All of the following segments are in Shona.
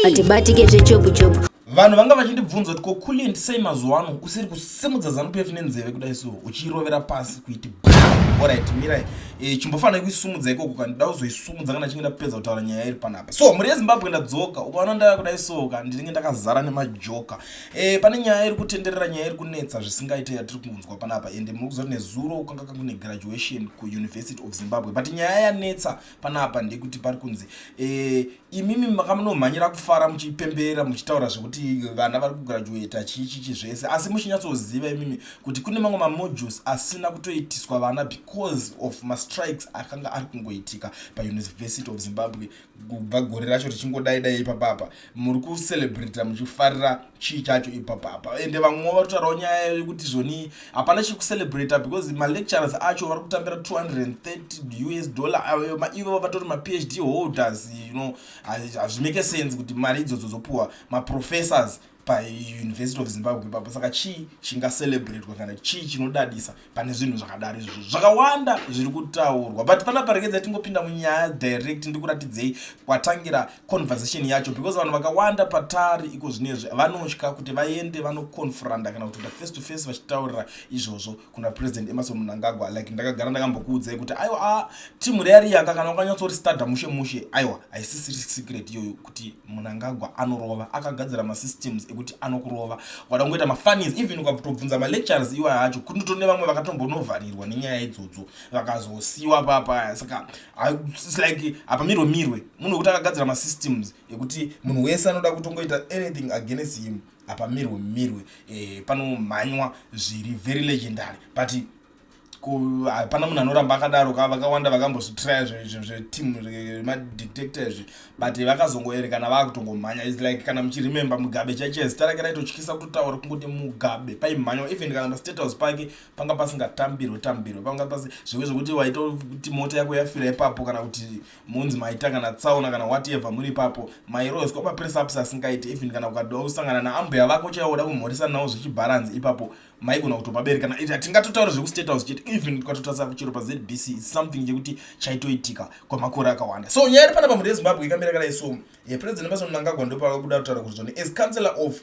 atibatike zvechopu-chopu. Vanhu vanga vachindibvunza kuti kokuliend sei mazuva ano usiri kusimudza ZANU-PF nenzeve kudai so uchirovera pasi kuiti alright mirai chimbofanira kuisumudza ikoko kana ndida kuzoisumudza kana chinge ndapedza kutaura nyaya iri panapa. So muri yeZimbabwe ndadzoka ukaona ndaya kudai so ndinenge ndakazara nemajoka pane nyaya iri kutenderera, nyaya iri kunetsa zvisingaite yatiri kunzwa panapa ende muri kuziva kuti nezuro kanga kune graduation kuUniversity of Zimbabwe but nyaya yanetsa panapa ndekuti pari kunzi imimi makamunomhanyira kufara muchipembera muchitaura zvekuti vana vari kugraduata chichi zvese asi muchinyatsoziva imimi kuti kune mamwe mamodules asina kutoitiswa vana because of mastrikes akanga ari kungoitika paUniversity of Zimbabwe kubva gore racho richingodai ipapapa. Muri kucelebrata muchifarira chii chacho ipapapa ende vamwe varitaurawo nyaya yekuti zvoni hapana chikucelebrata because malecturers acho vari kutambira $230 ivo vatori maPhD holders, you know, hazvimake sense kuti mari idzodzo zopuwa maprofessors paUniversity of Zimbabwe ipapo. Saka chii chingacelebratwa kana chii chinodadisa pane zvinhu zvakadaro izvozvo zvakawanda zviri kutaurwa but panapa rekedza tingopinda munyaya direct ndikuratidzei kwatangira conversation yacho because vanhu vakawanda patari iko zvinezvi vanotya kuti vaende vanoconfronta kana kuti face to face vachitaurira izvozvo kuna President Emerson Mnangagwa. Like ndakagara ndakambokuudzai kuti aiwa timu reari yanga kana ukanyatsouri starter mushe aiwa haisi secret iyoyo kuti Mnangagwa anorova akagadzira masystems ekuti anokurova wada kungoita mafunnies even ukatobvunza malecturers iwa hacho kunotone vamwe vakatombonovharirwa nenyaya idzodzo vakazosiwa papa. Saka it's like apa mirwe munhu wekuti akagadzira masystems ekuti munhu wese anoda kutongoita anything against him apa mirwe panomhanywa zviri very legendary but pana munhu anoramba akadaro vakawanda vakambozvitraya zveteam remadetector but vakazongoerekana vakutongomhanya. Is like kana muchiremember Mugabe chache zita rake raitotyisa kutotaura kungoti Mugabe paimhanywa even kana mastatus pake panga pasingatambirwe panga pasi zviwe zvokuti waita kuti mota yako yafira ipapo kana kuti munzi maita kana tsauna kana whatever muri ipapo mairos kwa press ups asingaite even kana ukadwa usangana naambuya vako chaiwoda kumhoresana nawo zvichibalance ipapo maigona kutobabereka kana tingatotaura zvekustatus chete even kwatotasa kuchiro paZBC is something yekuti chaitoitika kwamakore akawanda. So nyaya iri panapa muri yeZimbabwe ikamira kana iso President Emerson Mnangagwa ndopa kuda kutaura kuti zvoni as Chancellor of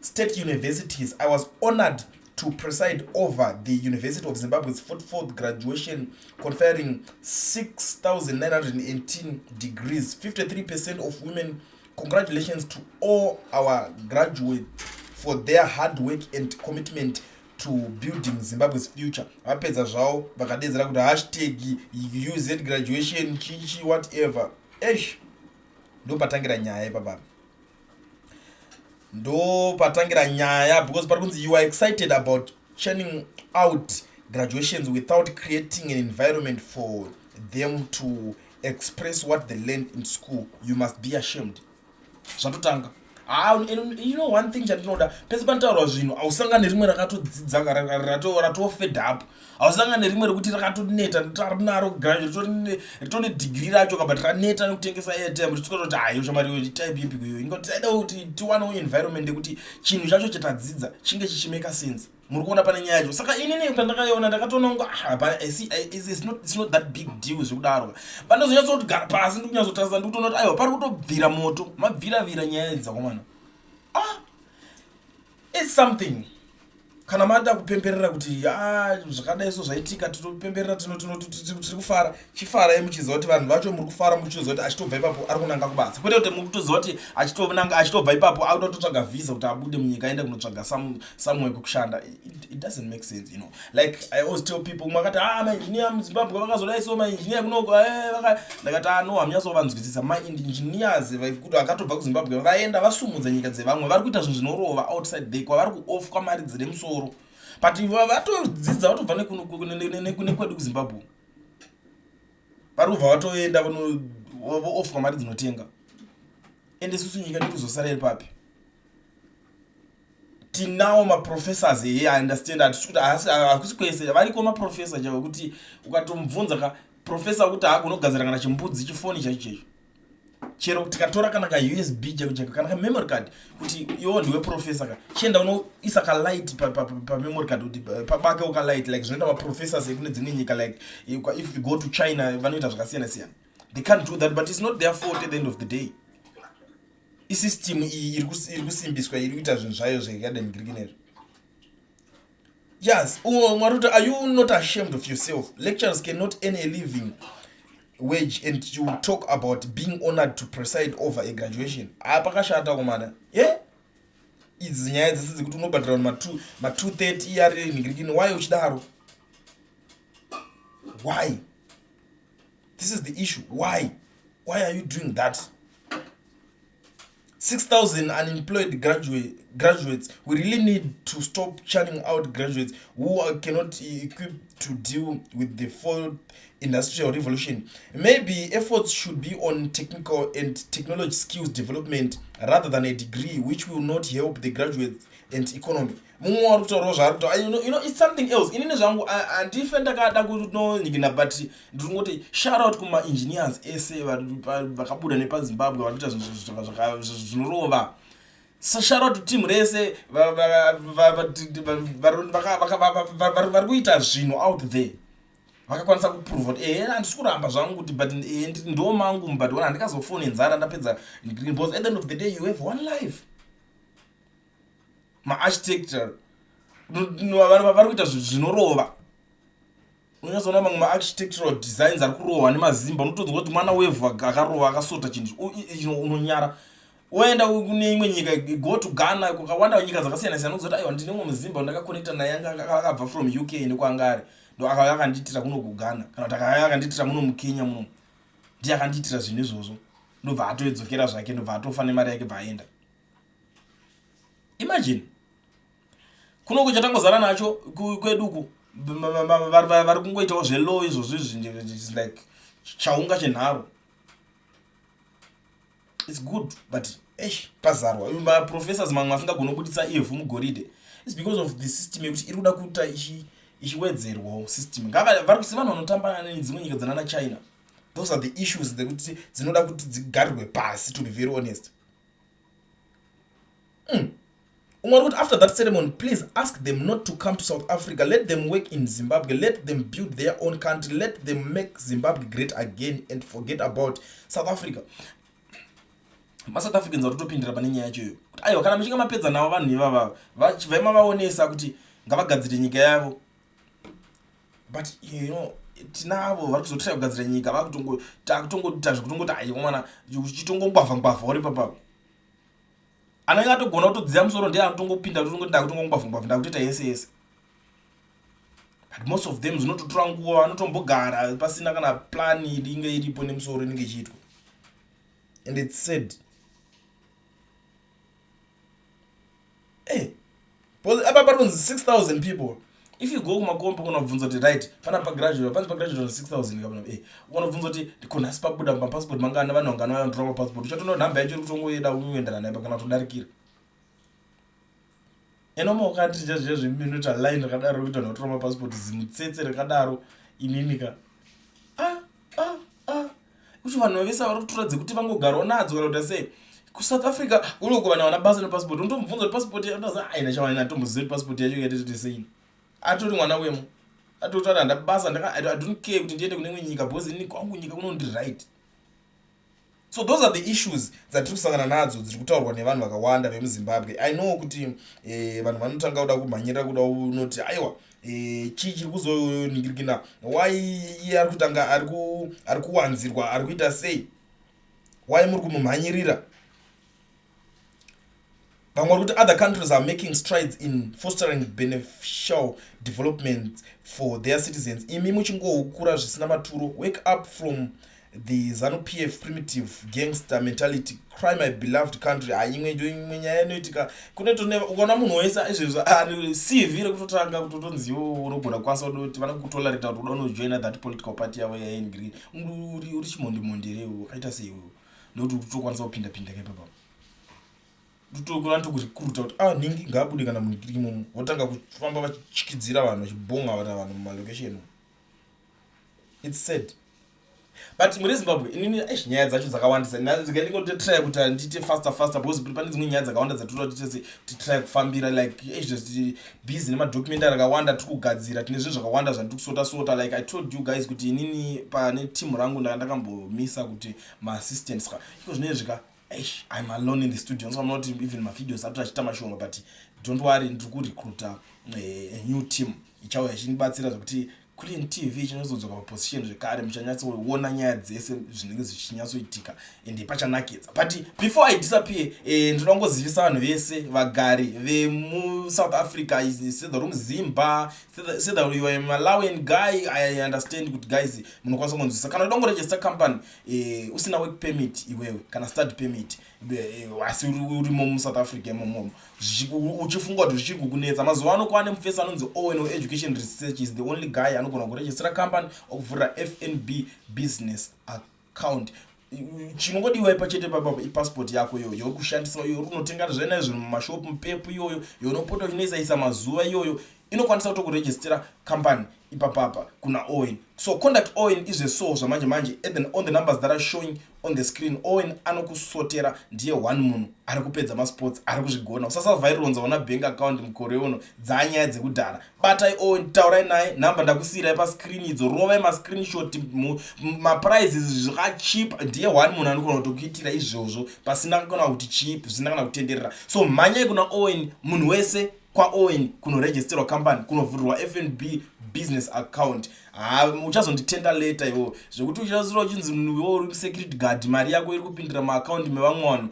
State Universities I was honored to preside over the University of Zimbabwe's 44th graduation conferring 6,918 degrees, 53% of women. Congratulations to all our graduates for their hard work and commitment to building Zimbabwe's future. Vapedza zvavo vakadedzera kuti hashtag UZ graduation chichi whatever. Ndopatangira nyaya ipapa. Ndopatangira nyaya because parikunzi you are excited about churning out graduations without creating an environment for them to express what they learned in school. You must be ashamed. Zvatotanga. You know one thing chatinoda pese panotaurwa zvinhu ausangane rimwe rakatodzidza ratofed up ausangane rimwe rekuti rakatoneta rinaro graduate ritone degree racho kabva raneta nekutengesa airtime tichitoti hayo shamari type ipi kuyo ingoti taida kuti tiwanewo environment yekuti chinhu chacho chatadzidza chinge chichimeka sense. Muri kuona pane nyaya yacho. Saka inini pandakaiona ndakatoona ngo it's not that big deal zvekudaro. Pandozonyatsogara pasi ndikunyatsotarisa ndikutoona kuti aiwa pari kutobvira moto mabvira nyaya dzakomana. It's something. Kana mada kupemberera kuti zvakadai so zvaitika totopemberera tiri kufara chifara muchiziva kuti vanhu vacho muri kufara muchiziva kuti achitobva ipapo ari kunanga kubasa kwete kuti muri kutoziva kuti achitobva ipapo auda kutotsvaga visa kuti abude munyika aende kunotsvaga somewhere kushanda. It doesn't make sense, you know. Like I always tell people makati maengineer muZimbabwe vakazodai so maengineer kunoko ndakati no hamunyatsovanzwisisa maengineers kuti akatobva kuZimbabwe vaenda vasumudza nyika dzevamwe vari kuita zvinhu zvinorova outside there kwavari kuoff kwamari dzine musoro but vatodzidza vatobva nekwedu kuZimbabwe vari kubva vatoenda off kwamari dzinotenga ende isusu nyika ndikuzosara iri papi. Tinawo maprofessors I understand that hakusi kwese variko maprofessor chavo kuti ukatomubvunza ka professor kuti hakunogadzira kana chimbudzi chifoni chaichecho chero tikatora kana ka USB chako kana ka memory card kuti iwo ndiwe professor ka chienda unoisa ka light pa memory card kuti pabake uka light like zvinoita ma professors ekune dzimwe nyika like if you go to China vanoita zvakasiyana siyana. They can't do that but it's not their fault at the end of the day. isystem iri kusimbiswa iri kuita zvinhu zvayo zveacademic riginezvo. Yes, are you not ashamed of yourself? Lecturers cannot earn a living wage and you talk about being honored to preside over a graduation. Pakashata komana. Yeah? Idzi nyaya dzese dzekuti unobhadhira ma 230 iyari ningirikini. Why uchidaro? Why? This is the issue. Why are you doing that? 6,000 unemployed graduates. We really need to stop churning out graduates who cannot equipped to deal with the fourth industrial revolution. Maybe efforts should be on technical and technology skills development rather than a degree which will not help the graduates and economy. It's something else. Inini zvangu andifenda kada kunonyigina but ndingoti shout out kuma engineers ese vakabuda nepaZimbabwe vari kuita zvinorova. So shout out to team rese vari kuita zvinhu out there. Vakakwanisa kuprove kuti handisi kuramba zvangu kuti but ndo mangu but wana handikazofone nzara ndapedza because at the end of the day you have one life. Architecture vari kuita zvinorova. Unyazoona mamwe ma-architectural designs ari kurohwa nemazimba unotodza kuti mwana wevhu akarova akasota chinhu unonyara. Oenda kune imwe nyika, go to Ghana, kukawanda nyika dzakasiyana siyana unozoti aiwa ndine umwe muzimba ndakakonekta naye akabva from UK nekwangari ndo akauya akandiitira kuno kuGhana kana kuti akauya akandiitira muno muKenya muno ndiye akandiitira zvinhu izvozvo ndobva atoedzokera zvake ndobva atofa nemari yake bvaenda. Imagine kuno kuchatangozara nacho kweduku vari kungoitawo zvelaw izvozvo izvi like chaunga chenharo. It's good but pazarwa maprofessors mamwe asingagona kubudisa ivhu mugoridhe. It's because of the system yekuti iri kuda kuita ichiwedzerwawo system. Vari kusi vanhu vanotamba nedzimwe nyika dzanana China. Those are the issues dzekuti dzinoda kuti dzigarirwe pasi, to be very honest. After that ceremony, please ask them not to come to South Africa. Let them work in Zimbabwe. Let them build their own country. Let them make Zimbabwe great again and forget about South Africa. South Africans vari kutopindira pane nyaya yacho iyo kuti aiwa kana muchinga mapedza navo vanhu ivava vaima vaonesa kuti ngavagadzire nyika yavo but tinavo vari kuzotira kugadzira nyika vakutongota zvekutongoti aiwa mwana chitongongwavha uri papapo anenge atogona kutodziya musoro ndiye anotongopinda kutongongwavha ndakutoita yese but most of them zvinototora nguva vanotombogara pasina kana plan inge iripo nemusoro inenge ichiitwa. And it's said about 6,000 people. If you go kumakompo kunobvunza kuti right panapa graduate 6,000 unobvunza kuti kuna sipabuda passport mangana vanhu vangana vanotora passport uchatono namba yacho kutongoenda unoendana naye kana kudarikira. Enoma ukati zvezviminute line rakadaro kuti unotora passport zimutsetse rakadaro ininika kuti vanhu vese vari kutoradza kuti vangogarawo nadzo kana kuti sei kuSouth Africa unoku vanhu vana basa nepassport unotomubvunza kuti passport yacho aina chawana tomboziva kuti passport yacho yatete sei atori mwana wemo atoti handa basa I don't care kuti ndiende kune imwe nyika because ini kwangu nyika kunondi right. So those are the issues that tiri kusangana nadzo dziri kutaurwa nevanhu vakawanda vemuZimbabwe. I know kuti vanhu vanotanga kuda kumhanyira kuda unoti aiwa chii chiri kuzoningirikina why iye ari kutanga ari kuwanzirwa ari kuita sei why muri kumumhanyirira. Vamwe vari kuti other countries are making strides in fostering beneficial development for their citizens. Imi muchingokura zvisina maturo. Wake up from the ZANU-PF primitive gangster mentality. Cry my beloved country. Imwe nyaya inoitika ukaona munhu wese izvezvo CV rekutotanga kutotonziwo unogona kukwanisa kuti vana kutolerata kuti uda unojoina that political party yavo yaingiri uri chimondimondire akaita sei ndokuti utokwanisa kupinda kepapa ndotokurikurita kuti ningi ngaabude kana munikiri imomo votanga kufamba vachichikidzira vanhu vachibhonga vanhu mumalocation. It's said but muri Zimbabwe inini nyaya dzacho dzakawandisa ndingototrya kuti ndite faster because pane dzimwe nyaya dzakawanda dzatinoda kuti titry kufambira like busy nemadocumentary akawanda tiri kugadzira tine zvinhu zvakawanda zvandiri kusota like I told you guys kuti inini pane team rangu ndakambomisa kuti maassistants iko zvinezvika I'm alone in the studio, so I'm not even my videos after achita mashoma, but don't worry, ndiri kurecruita a new team ichauya ichinibatsira zvokuti Clean TV chinozodzoka paposition zvekare muchanyatsoona nyaya dzese zvinenge zvichinyatsoitika ende pachanakidza. But before I disappear, ndoda kungozivisa vanhu vese vagari vemuSouth Africa, sedha uri muZimba, sedha you are a Malawian guy, I understand kuti guys munokwanisa kunzwisisa. Kana uda kungoregister company usina work permit iwewe kana study permit asi urimo muSouth Africa imomo uchifunga kuti zvichiri kukunetsa, mazuva ano kwane mufesi anonzi Owen Education Research is the only guy anogona kuregister company okuvhura FNB business account. Chinongodiwa pachete passport yako iyoyo yokushandisa iyoyo, unotenga zvena izvo mumashopu mupepu iyoyo unopota uchinoisa mazuva iyoyo inokwanisa kutokuregistera company ipapapa kuna Owen. So contact Owen is a source manje manje on the numbers that are showing on the screen. Owen anokusotera ndiye one munhu ari kupedza masports ari kuzvigona. Usasavhaironza una bank account mukore uno dzanyaya dzekudhara. Batai Owen, taurai naye, namba ndakusiyirai pascreen idzo, rovai mascreenshot, maprizes zvakacheap, ndiye one munhu anogona kutokuitira izvozvo pasina kana kuti cheap, zvisina kana kutenderera. So manyai kuna Owen, munhu wese kwa Owen kunoregisterwa company, kunovhurwa FNB business account. Uchazonditenda later iwo zvekuti uchazura uchinzi uri security guard, mari yako iri kupindira maaccount mevamwe vanhu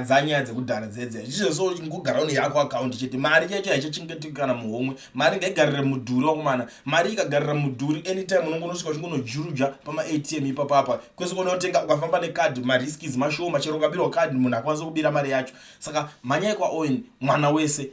dzanyaya dzekudhara dzedze. Zvichizvo ngogara une yako account chete, mari yacho haichachengetika kana muhomwe, mari ngaigarire mudhuri wakomana. Mari ikagarira mudhuri anytime unongonosvika uchingonojuruja pama ATM ipapapa, kwese kunotenga ukafamba necard mariskis mashoma, chero ukabirwa card munhu akwanisa kubira mari yacho. Saka manyai kwa Owen, mwana wese